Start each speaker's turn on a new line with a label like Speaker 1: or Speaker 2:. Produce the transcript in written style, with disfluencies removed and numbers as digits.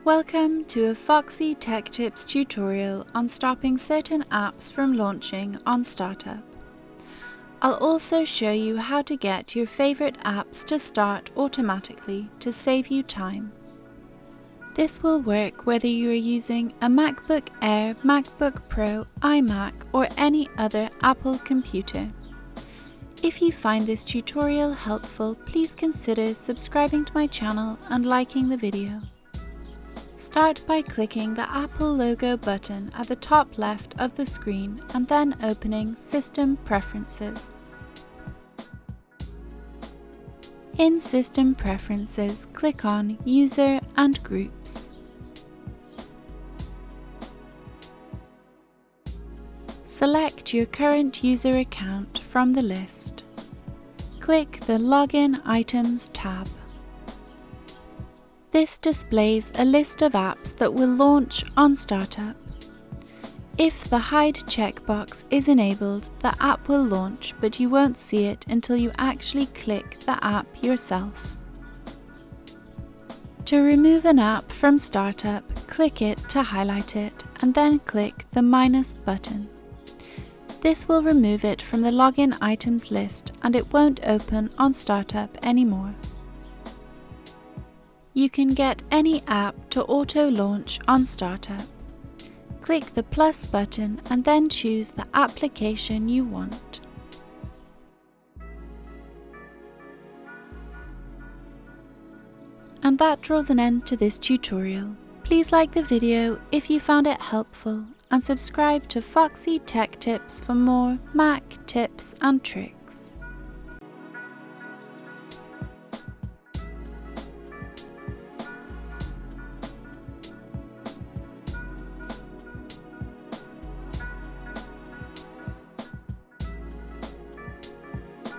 Speaker 1: Welcome to a Foxy Tech Tips tutorial on stopping certain apps from launching on startup. I'll also show you how to get your favorite apps to start automatically to save you time. This will work whether you are using a MacBook Air, MacBook Pro, iMac, or any other Apple computer. If you find this tutorial helpful, please consider subscribing to my channel and liking the video. Start by clicking the Apple logo button at the top left of the screen and then opening System Preferences. In System Preferences, click on User and Groups. Select your current user account from the list. Click the Login Items tab. This displays a list of apps that will launch on startup. If the Hide checkbox is enabled, the app will launch, but you won't see it until you actually click the app yourself. To remove an app from startup, click it to highlight it and then click the minus button. This will remove it from the login items list and it won't open on startup anymore. You can get any app to auto-launch on startup. Click the plus button and then choose the application you want. And that draws an end to this tutorial. Please like the video if you found it helpful and subscribe to Foxy Tech Tips for more Mac tips and tricks.